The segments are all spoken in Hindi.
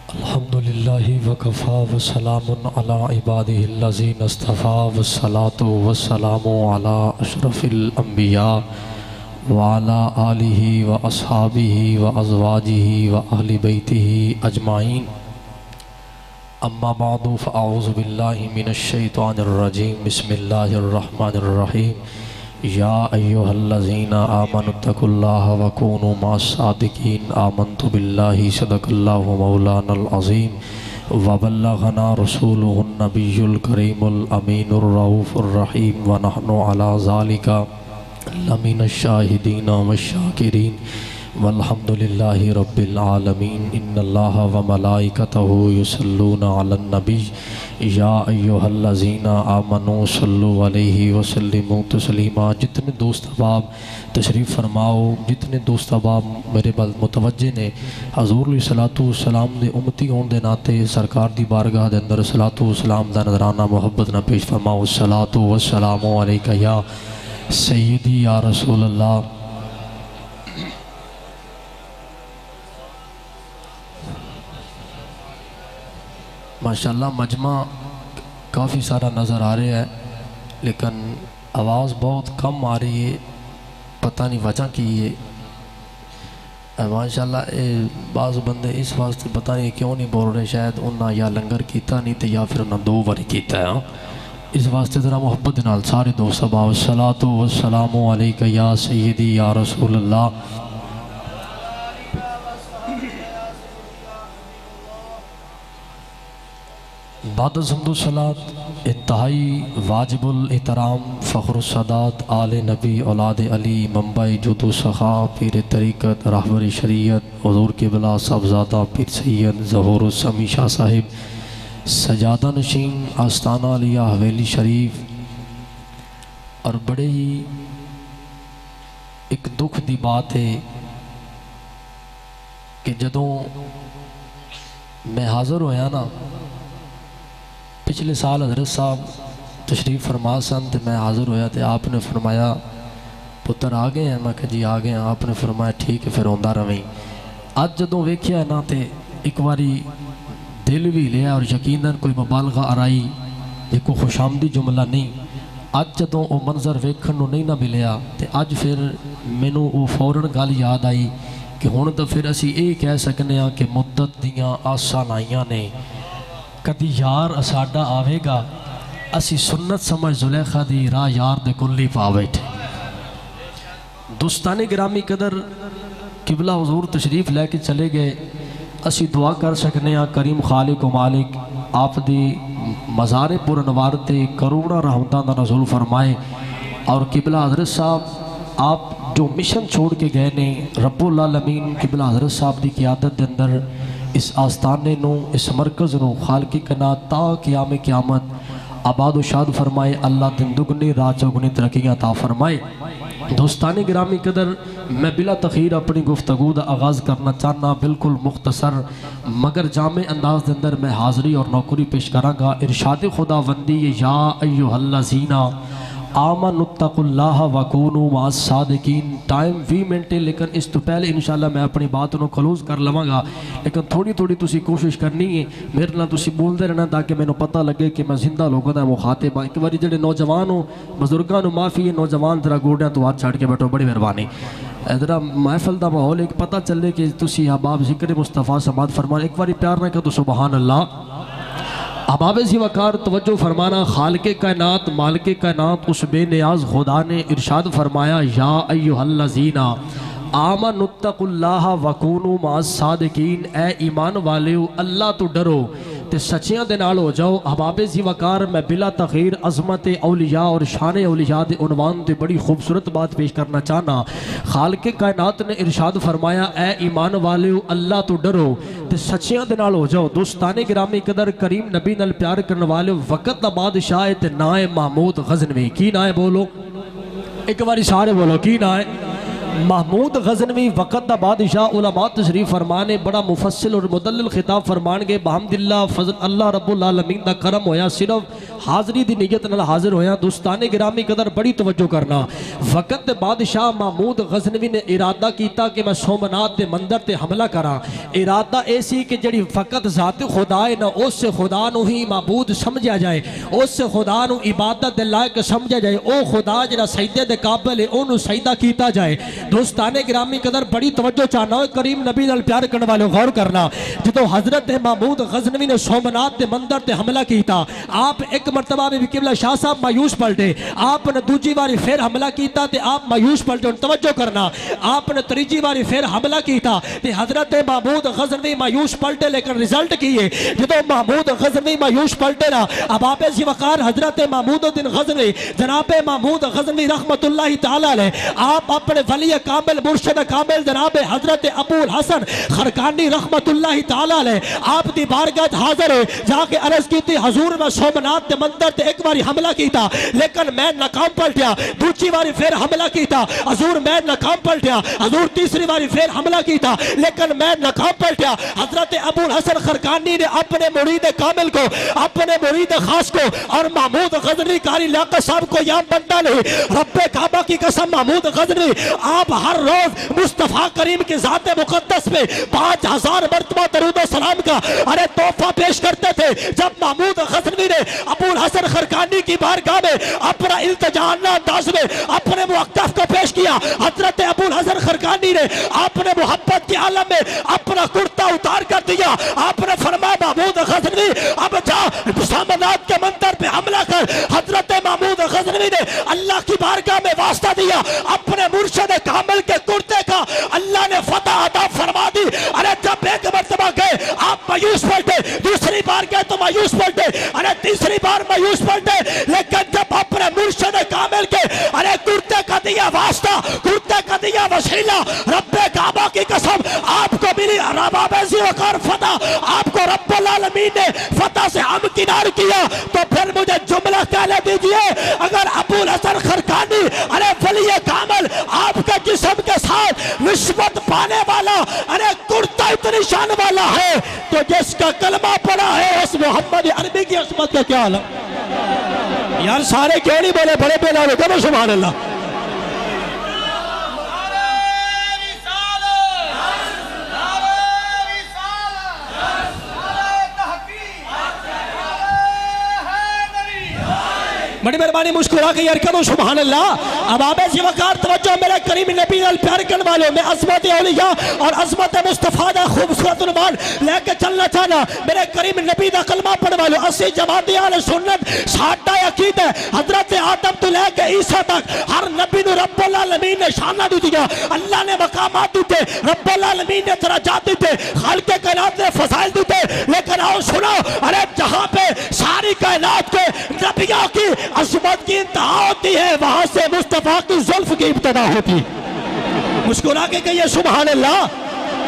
अल्हम्दुलिल्लाहि वकफ़ा वस्सलामुन अला इबादिहिल्लज़ीना इस्तफ़ा वस्सलातु वस्सलामु अला अशरफिल अंबिया व अला आलिहि व अस्हाबिहि व अज़वाजिहि व अहलि बैतिहि अजमाइन। अम्मा बादु फ़अऊज़ु बिल्लाहि मिनश शैतानिर रजीम। बिस्मिल्लाहिर रहमानिर रहीम। या अय्युहल्लज़ीना आमनुत्तकुल्लाह व कूनू मअस्सादिकीन। आमन्तु बिल्लाहि सदक़ल्लाहु मौलानल अज़ीम व बल्लग़ना रसूलुहुन नबियुल करीमुल अमीनुर रऊफ़ुर रहीम व नहनु अला ज़ालिका लमिनश शाहिदीन वश्शाकिरीन वल्हम्दुलिल्लाहि रब्बिल आलमीन। इन्नल्लाहा व मलाइकतहु युसल्लूना अलन नबी। या अय्युहल्लज़ीना आमनू सल्लु अलैहि व सल्लिमू तस्लीमा। जितने दोस्त अहबाब तशरीफ़ फरमाओ, जितने दोस्त अहबाब मेरे बल मुतवज्जे ने हज़ूर अलैहिस्सलातु वस्सलाम दे उम्मती होने के नाते सरकार दी बारगाह दे अंदर सलातु वस्सलाम दा नज़राना मुहब्बत ना पेश फरमाओ। सलातु वस्सलामु अलैका या सय्यदी या रसूल अल्लाह। माशाल्लाह मजमा काफ़ी सारा नज़र आ रहा है, लेकिन आवाज़ बहुत कम आ रही है, पता नहीं वजह की है। माशाल्लाह बाज़ बंदे इस वास्ते पता नहीं क्यों नहीं बोल रहे, शायद उन्हें या लंगर किया नहीं तो या फिर उन्हें 2 बार किया है। इस वास्ते ज़रा मुहब्बत नाल सारे दोस्त अहबाब सलातु वस्सलामु अलैका या सय्यदी या रसूल अल्लाह। बाद सलात इंतहाई वाजिबुल एहतराम फ़ख्रुस्सादात आले नबी औलाद अली मुंबई जुदू सखा पीर तरीक़त रहबर शरीयत हुज़ूर क़िबला साहबज़ादा पीर सैयद ज़हूर समी शाह साहिब सजादा नशीन आस्ताना लिया हवेली शरीफ। और बड़े ही एक दुख की बात है कि जदों मैं हाज़र होया ना, पिछले साल हज़रत साहब तशरीफ़ फरमा सन तो मैं हाज़र होया तो आपने फरमाया पुत्र आ गए हैं। मैं कहा जी आ गए हैं। आपने फरमाया ठीक है फिर आंदा रवें। अज जदों वेख्या ना तो एक बारी दिल भी लिया और यकीनन कोई मुबालगा आराई ये कोई खुशामदी जुमला नहीं। अज जदों वो मंजर वेखण नूं नहीं ना मिलिया तो अज फिर मैनू वो फौरन गल याद आई कि हुण तो फिर असी ये कह सकने कि मुद्दत दियाँ आसां लाइयां ने, कदी यार साडा आवेगा, असी सुन्नत समझ जुलेखा दी राह यार दे कुल्ली पा बैठे। दोस्ताने गिरामी कदर किबला हुजूर तशरीफ़ लैके चले गए। असी दुआ कर सकने करीम खालिक व मालिक आप दी मज़ारे पुरनवार ते करोड़ा रहमतां दा नज़ुल फरमाए। और किबला हज़रत साहब आप जो मिशन छोड़ के गए ने, रब्बुल आलमीन किबला हज़रत साहब की क़ियादत के अंदर इस आस्थाने नूं, इस मरकज़ नूं खालिक़ कायनात ता क़याम क़यामत आबाद व शाद फरमाए। अल्लाह दिन दुगनी रात चौगुनी तरक्कियां ता फरमाए। दोस्ताने गिरामी कदर मैं बिला तखीर अपनी गुफ्तगू का आगाज़ करना चाहना, बिल्कुल मुख्तसर मगर जामे अंदाज के अंदर मैं हाज़री और नौकरी पेश कराँगा। इरशाद खुदावंदी या अय्युहल्लज़ीना आमनुत्तकुल्लाह व कूनू मअस्सादिकीन। टाइम 20 मिनट है, लेकिन इस तो पहले इंशाअल्लाह मैं अपनी बात को क्लोज कर लवांगा, लेकिन थोड़ी थोड़ी तुसी कोशिश करनी है मेरे नाल तुसी बोलते रहना ताकि मैनू पता लगे कि मैं जिंदा लोगों का मुखातिब हाँ। एक बार जो नौजवान हो बजुर्गों को माफ़ी है, नौजवान जरा गोडियां तो हाथ छड़ के बैठो, बड़ी मेहरबानी। जरा महफल का माहौल एक पता चले कि तुसी अहबाब ज़िक्र मुस्तफ़ा समात फरमा। एक बार प्यार ना कहो तो सुबहान अल्लाह। अहबाब ज़ी वकार तवज्जो फरमाना। खालिक़े कायनात मालिके कायनात उस बेनियाज खुदा ने इरशाद फरमाया या अय्युहल्लज़ीना आमनुत्तकुल्लाह व कूनू मअस्सादिकीन। ए ईमान वालेओ अल्लाह तो डरो ते सच्चियां दे नाल हो जाओ। अहबाब ज़ी वकार मैं बिला तखीर अज़मत औलिया और शान औलिया दे उन्वान ते बड़ी खूबसूरत बात पेश करना चाहना। खालिक़े कायनात ने इरशाद फरमाया ए ईमान वालेओ अल्लाह तो डरो ते सच्चियां दे नाल हो जाओ। दोस्ताने गिरामी कदर करीम नबी नाल प्यार करने वाले वक़्त दा बादशाह है ते ना है महमूद गज़नवी। की ना है बोलो, एक बारी सारे बोलो की ना है। महमूद गज़नवी वक़्त दा बादशाह। उलमा तशरीफ़ फरमाने बड़ा मुफस्सिल और मुदल्लिल खिताब फरमान गए। बहमदिल्लाह फजल अल्लाह रब्बुल आलमीन दा करम होया। सिर्फ हाज़री दी नीयत नाल हाज़िर होया। दोस्ताने गिरामी कदर बड़ी तवज्जो करना। वक़्त बादशाह महमूद गज़नवी ने इरादा किया कि मैं सोमनाथ के मंदिर ते हमला करा। इरादा यह सी कि जिहड़ी फ़कत ज़ात खुदा है ना उस खुदा नूं ही माबूद समझा जाए, उस खुदा नूं इबादत दे लायक समझा जाए। ओ खुदा जिहड़ा सजदे दे काबिल है उन्होंने सजदा किया जाए। दोस्ताने गिरामी कदर बड़ी तवज्जो चाहना। करीम नबी नाल प्यार करने वाले गौर करना। जो हज़रत महमूद गज़नवी ने सोमनाथ के मंदिर ते हमला किया, आप एक मरतबा में किबला शाह साहब मायूस पलटे, आपने दूजी बारी फिर हमला किया तो आप मायूस पलटे। तवज्जो करना, आपने तीजी बारी फिर हमला किया तो हज़रत महमूद गज़नवी मायूस पलटे, लेकिन रिजल्ट की है जो महमूद गज़नवी मायूस पलटे ना, अब आप वक़ार हज़रत महमूदुद्दीन गज़नवी जनाब महमूद गज़नवी रहमतुल्लाहि तआला अलैह आप अपने वली कामिल मुर्शिद कामिल जनाब हज़रत अबूल हसन खरकानी रहमतुल्लाहि तआला अलैह आप दी बारगाह हाज़िर है। जाके अर्ज़ की थी हजूर मैं सोमनाथ के मंदिर ते एक बारी हमला किया लेकिन मैं नाकाम पलटिया। दूसरी बारी फिर हमला किया, हजूर मैं नाकाम पलटिया। हजूर तीसरी बारी फिर हमला किया लेकिन मैं नाकाम पलटिया। हज़रत अबूल हसन खरकानी ने अपने मुरीद कामिल को, अपने मुरीद खास को और महमूद गज़नवी कारी लियाकत साहब को यहाँ बनता नहीं। रब्बे काबा की कसम महमूद गज़नवी आप हर रोज मुस्तफ़ा करीम की ज़ात मुक़द्दस पे 5000 मरतबा दरूद सलाम का अरे तोहफा पेश करते थे। जब महमूद गज़नवी ने अबूल हसन खरकानी की बारगाह में अपना इल्तिजाना अंदाज में अपने मुअक्कफ को पेश किया, हज़रत अबूल हसन खरकानी ने अपने मोहब्बत के आलम में अपना कुर्ता उतार कर दिया। आपने फरमाया महमूद गज़नवी अब जा सोमनाथ के मंदिर पे हमला कर। हज़रत महमूद गज़नवी ने अल्लाह की बारगाह में वास्ता दिया, अपने मुर्शिद कामिल के कुर्ते का अल्लाह ने फतह अता फरमा दी। अरे जब एक मरतबा गए आप मायूस पलटे, दूसरी बार गए तो मायूस पलटे, अरे तीसरी बार मायूस पलटे, लेकिन जब अपने मुर्शिद कामिल के अरे कुर्ते का दिया वास्ता, कुर्ते का दिया वसीला, रब्बे काबा की कसम आपको मिली वक़ार फतह, आपको रब्बुल आलमीन ने फतह से हमकिनार किया। तो फिर मुझे जुमला कहने दीजिए, अगर अबूल हसन खरकानी अरे वली कामिल आपके जिस्म के साथ निस्बत पाने वाला अरे कुर्ता इतनी शान वाला है तो जिसका कलमा पड़ा है उस मोहम्मद अरबी की असमत का क्या हाल है? यार सारे क्यों नहीं बोले? बड़े बेला हो गए। सुभान अल्लाह। बड़ी मेहरबानी मुस्कुरा के यार करो सुभान अल्लाह। अब आप ऐसी वक़ार तवज्जो मेरे करीम नबी नाल प्यार करने वालों में अज़मत औलिया और अज़मत मुस्तफ़ा दा खूबसूरत उन्वान लेके चलना चाहना। मेरे करीम नबी दा कलमा पढ़ने वालों अस्सी जमाती आले सुन्नत साडा अकीदा हज़रत आदम तो लेके ईसा तक हर नबी नूं रब्बुल आलमीन ने शाना दी दिया, अल्लाह ने मकामात दिते, रब्बुल आलमीन ने दराजात दिते, खालिक़े कायनात ने फज़ाइल दिते। लेकिन आओ सुनो, अरे जहां पे सारी कायनात के नबियों की अज़मत की इंतहा होती है वहां से मुस्तफ़ा की ज़ुल्फ़ की इब्तिदा होती। मुस्कुरा के कहिए सुभान अल्लाह।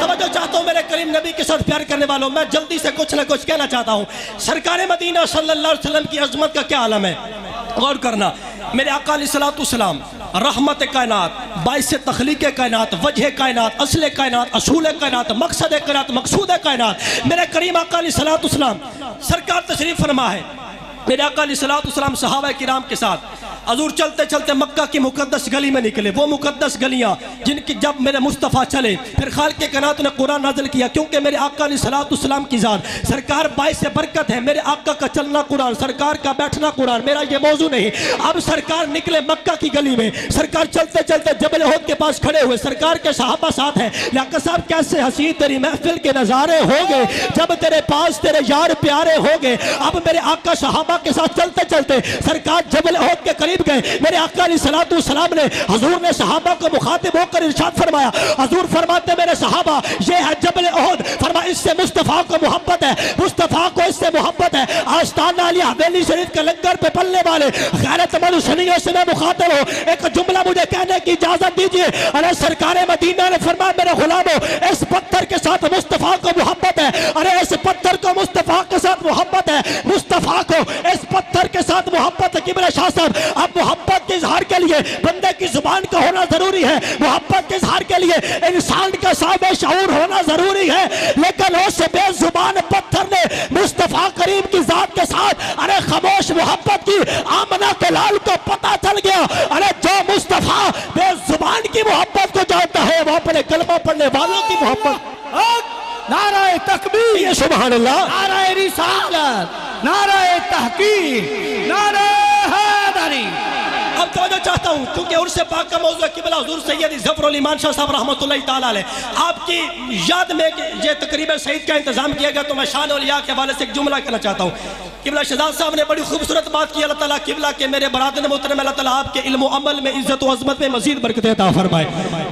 तवज्जो चाहता हूँ मेरे करीम नबी के साथ प्यार करने वालों, मैं जल्दी से कुछ ना कुछ कहना चाहता हूँ। सरकार मदीना सल्लल्लाहु अलैहि वसल्लम की अज़मत का क्या आलम है, गौर करना। मेरे आका अलैहिस्सलातु वस्सलाम रहमत कायनात, बाइस तख्लीक कायनात, वजह कायनात, असल कायनात, असूल कायनात, मकसद कायनात, मकसूद कायनात। मेरे करीम आका अलैहिस्सलातु वस्सलाम सरकार तशरीफ फरमा है। मेरे आका अलैहिस्सलातु वस्सलाम सहाबा किराम के साथ हजूर चलते चलते मक्का की मुकद्दस गली में निकले। वो मुकद्दस गलियां जिनकी जब मेरे मुस्तफ़ा चले फिर खालिक़े कायनात ने कुरान नाज़िल किया, क्योंकि मेरे आका अलैहिस्सलातु वस्सलाम की ज़ात सरकार बाइस बरकत है। मेरे आका का चलना कुरान, सरकार का बैठना कुरान, मेरा ये मौजू नहीं। अब सरकार निकले मक्का की गली में, सरकार चलते चलते जबल उहद के पास खड़े हुए, सरकार के सहाबा साथ हैं। लियाकत साहब कैसे हसीन तेरी महफिल के नज़ारे हो गए जब तेरे पास तेरे यार प्यारे हो गए। अब मेरे आका सहाबा के साथ चलते चलते सरकार जबल उहद के करीब गए। मेरे आका अलैहिस्सलातु वस्सलाम ने हजूर ने सहाबा को मुखातिब होकर इरशाद फरमाया, हजूर फरमाते मेरे सहाबा ये है जबल उहद, फरमा इससे मुस्तफ़ा को मोहब्बत है, मुस्तफ़ा को इससे मोहब्बत है। आस्ताना अली हवेली शरीफ के लंगर पे पलने वाले गैरतमंद सुन्नियों से मैं मुखातिब हूँ, एक जुमला मुझे कहने की इजाजत दीजिए। अरे सरकार मदीना ने फरमाया मेरे गुलामों इस पत्थर के साथ मुस्तफ़ा को मोहब्बत है, अरे इस पत्थर को मुस्तफ़ा के साथ मोहब्बत है, मुस्तफ़ा को इस पत्थर के साथ मोहब्बत है। किबला शाह साहब अब मोहब्बत के इजहार के लिए बंदे की जुबान का होना जरूरी है, मोहब्बत के इजहार के लिए इंसान का साहिब शऊर होना जरूरी है। लेकिन उस बेजुबान पत्थर ने मुस्तफ़ा करीम की जात के साथ अरे खामोश मोहब्बत की आमना के लाल को पता चल गया। अरे जो मुस्तफा बेजुबान की मोहब्बत को जानता है वो अपने कलमा पढ़ने वालों की मोहब्बत। नाराए तकबीर, सुभान अल्लाह, नाराए रिसालत, नाराए तहकीक, नाराए हैदरी। अब तवज्जो चाहता हूँ क्योंकि उर्से पाक का मौजू किबला हुजूर सैयद ज़फ़रुल ईमान शाह साहब रहमतुल्लाह ताला अलैह आपकी याद में ये तकरीब सईद का इंतजाम किया गया, तो मैं शान औलिया के हवाले से एक जुमला कहना चाहता हूँ। किबला शहजाद साहब ने बड़ी खूबसूरत बात की। अल्लाह ताला किबला के मेरे बरादर मोहतरम, अल्लाह ताला आपके इल्म व अमल में इज्जत व अज़मत में मज़ीद बरकत अता फरमाए।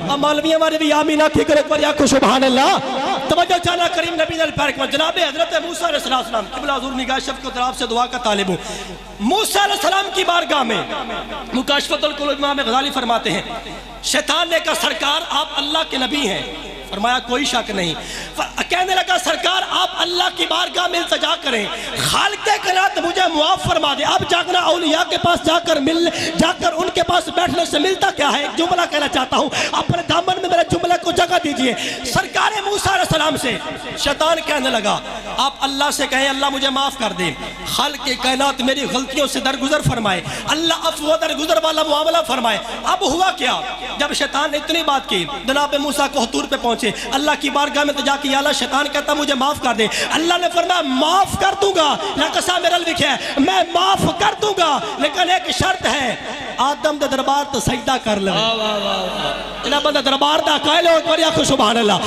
अब मौलवियों वाले भी आमीन आती करे एक बार या सुभान अल्लाह। तवज्जो चाहना करीम नबी पाक में जनाब हज़रत मूसा अलैहिस्सलाम किबला हुजूर निगाह शफ़क़त को तरफ से दुआ का तालिब हूँ। मूसा अलैहिस्सलाम की बारगाह में मुकाशफतुल कुलूब इमाम गज़ाली फरमाते हैं, शैतान ने कहा सरकार आप अल्लाह के नबी हैं। फरमाया कोई शक नहीं। कहने लगा सरकार आप अल्लाह की बारगाह में इल्तिजा करें, खालिक़े कायनात मुझे मुआफ़ फरमा दे। अब जागना औलिया के पास जाकर उनके पास बैठने से मिलता क्या है। एक जुमला कहना चाहता हूँ, अपने दामन में मेरे जुमले को जगह दीजिए। सरकार मूसा अलैहिस्सलाम से शैतान कहने लगा आप अल्लाह से कहें अल्लाह मुझे माफ़ कर दे, खालिक़े कायनात मेरी गलतियों से दरगुजर फरमाए, अल्लाह अफ़्व दरगुजर वाला मुआमला फरमाए। अब हुआ क्या, जब शैतान ने इतनी बात की जनाब मूसा को हुतूर पे पहुंचे, अल्लाह की बारगाह में तजा की अल्लाह, शैतान कहता मुझे माफ कर दे। अल्लाह ने फरमाया माफ कर दूंगा, लकसा मेरा लिखे मैं माफ कर दूंगा, लेकिन एक शर्त है आदम दे दरबार तो सजदा कर ले। इना बंदा दरबार दा कायल हो कर या सुभान अल्लाह।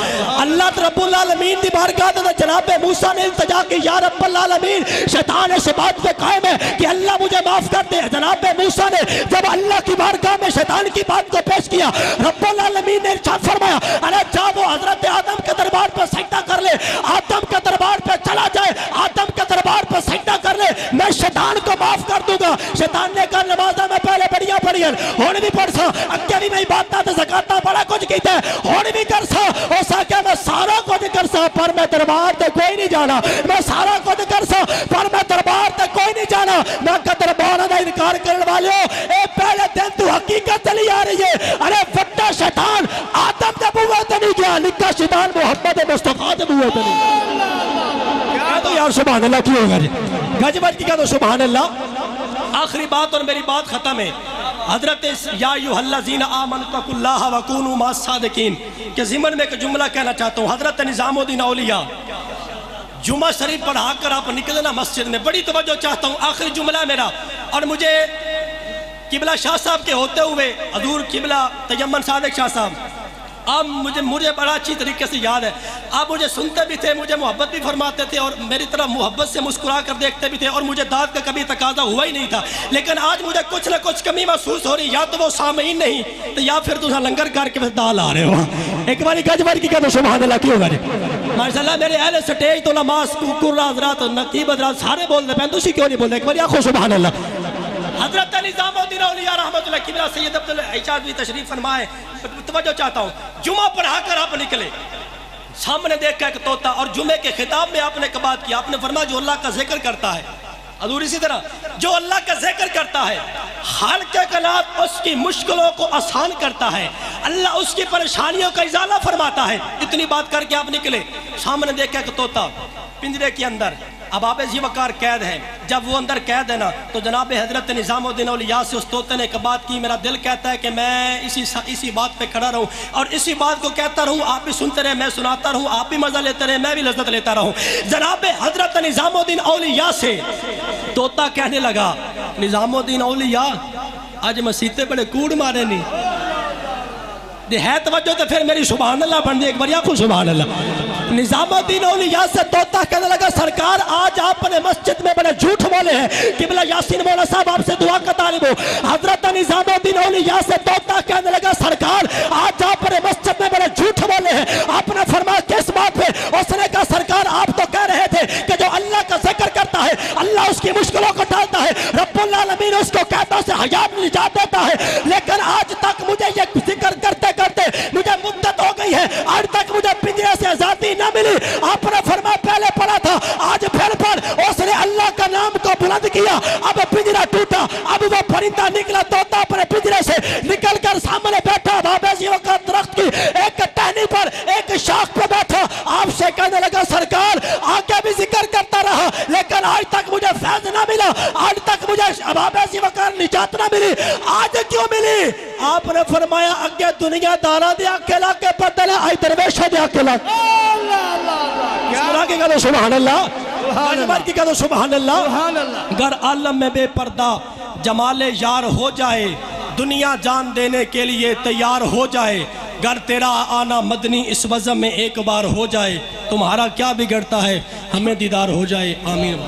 अल्लाह रब्बुल आलमीन दी बारगाह में जनाब मूसा ने इल्तिजा की या रब्बुल आलमीन, शैतान इस बात पे कायम है कि अल्लाह मुझे माफ कर दे। जनाब मूसा ने जब अल्लाह की बारगाह में शैतान की बात को पेश किया, रब्बुल आलमीन ने इरशाद फरमाया अरे जा वो हजरत आदम के दरबार पर सजदा कर ले, आदम के दरबार पर चला जाए, आदम के दरबार पर सजदा कर ले, मैं शैतान को माफ कर दूंगा। शैतान ने कहा नमाज़ा में पहले बढ़िया पढ़ियन हुण भी पढ़ सा, अगे भी मैं इबादत ज़कात बड़ा कुछ कीता हुण भी कर सा, हो सके मैं सारा कुछ कर सा पर मैं दरबार ते कोई नहीं जाना, मैं सारा कुछ कर सा पर मैं दरबार ते कोई नहीं जाना। मैं दरबार का इनकार करने वाले ए पहले दिन तू हकीकत चली आ रही है। अरे फट्टा शैतान आदम के बुआ ते नहीं गया, निक्का शैतान मोहम्मद मुस्तफा के बुआ ते नहीं क्या। तो यार सुभान अल्लाह की होगा गजबत की, क्या तो सुभान अल्लाह। आखिरी बात और मेरी बात खत्म है। हजरत या अय्युहल्लज़ीना आमनुत्तकुल्लाह वकूनू मअस-सादिकीन के ज़िमन में एक जुमला कहना चाहता हूँ। हजरत निज़ामुद्दीन औलिया जुमा शरीफ पढ़ा कर आप निकले ना मस्जिद में, बड़ी तवज्जो चाहता हूँ। आखिरी जुमला मेरा, और मुझे किबला शाह साहब के होते हुए हजूर किबला तयम्मन सादिक शाह साहब आप मुझे बड़ा अच्छी तरीके से याद है। आप मुझे सुनते भी थे, मुझे मोहब्बत भी फरमाते थे और मेरी तरफ मोहब्बत से मुस्कुरा कर देखते भी थे, और मुझे दाद का कभी तकाजा हुआ ही नहीं था। लेकिन आज मुझे कुछ ना कुछ कमी महसूस हो रही, या तो वो सामईन नहीं तो या फिर तुम लंगर करके बस दाल आ रहे हो। एक बारी गजबर की कहते सुभान अल्लाह की होगा माशाल्लाह। मेरे अहले स्टेज तो नमाज कुर्रा हजरात नकीब हजरात सारे बोलते हैं, तुम क्यों नहीं बोलते? एक बार आखो सुभान अल्लाह। हजरत निज़ामुद्दीन औलिया रहमतुल्लाह किबला सैयद अब्दुल इजाज़ भी तशरीफ फरमाए। तवज्जो चाहता हूँ, जुमा पढ़ाकर आप निकले, सामने देखा एक तोता, और जुमे के खिताब में आपने एक बात की, आपने फरमाया जो अल्लाह का जिक्र करता है हजूर, इसी तरह जो अल्लाह का जिक्र करता है खालिक़े कायनात उसकी मुश्किलों को आसान करता है, अल्लाह उसकी परेशानियों का इजाला फरमाता है। इतनी बात करके आप निकले, सामने देखा एक तोता पिंजरे के अंदर, अब आप जी वकार कैद है। जब वो अंदर कैद है ना, तो जनाब हजरत निज़ामुद्दीन औलिया से उस तोते ने एक बात की, मेरा दिल कहता है कि मैं इसी बात पे खड़ा रहूं और इसी बात को कहता रहूं, आप भी सुनते रहे, मैं सुनाता रहूं, आप भी मजा लेते रहे, मैं भी लज्जत लेता रहूं। जनाब हजरत निज़ामुद्दीन औलिया से तोता कहने लगा निज़ामुद्दीन औलिया आज मसीते बड़े कूड़ मारे नहीं है, तवज्जो तो फिर मेरी सुभान अल्लाह बन दी। एक बार आपको सुभान अल्लाह। निज़ामुद्दीन औलिया से तोता कहने लगा सरकार आज आपने मस्जिद में बड़े झूठ बोले हैं, किबला यासीन मौला साहब आपसे दुआ का तालिब हो। हजरत निज़ामुद्दीन औलिया से तोता कहने लगा सरकार आज आपने मस्जिद में बड़े झूठ बोले हैं। आपने फरमाया किस बात पे? उसने कहा सरकार आप तो कह रहे थे कि जो अल्लाह का जिक्र करता है अल्लाह उसकी मुश्किलों को टालता है, रब्बुल आलमीन उसको कहता से हयात निजात देता है, लेकिन आज तक मुझे ये जिक्र करते करते मुझे मुद्दत हो गई है, आज तक मुझे पिंजरे से आजादी न मिली। आपने फरमाया पहले पढ़ा था, आज फिर पढ़। उसने अल्लाह का नाम को बुलंद किया, अब पिंजरा टूटा, अब वो परिंदा निकला, तोता अपने पिंजरे से निकल कर सामने बैठा, बाबेजियों का दरख्त की एक टहनी पर एक शाख पर बैठा, आपसे कहने लगा सरकार आगे भी जिक्र करता रहा, लेकिन लेकिन आज तक मुझे फैज ना मिला, आज तक मुझे अबाब ऐसी वकार निजात ना मिली, आज क्यों मिली? आपने फरमाया अगे दुनियादारा दे आखे ला के बदल है, आज दरवेशा दे आखे ला के कहो सुभान अल्लाह, की कहो सुभान अल्लाह। घर आलम में बेपर्दा जमाले यार हो जाए, दुनिया जान देने के लिए तैयार हो जाए, घर तेरा आना मदनी इस वज़म में एक बार हो जाए, तुम्हारा क्या बिगड़ता है, हमें दीदार हो जाए। आमीन।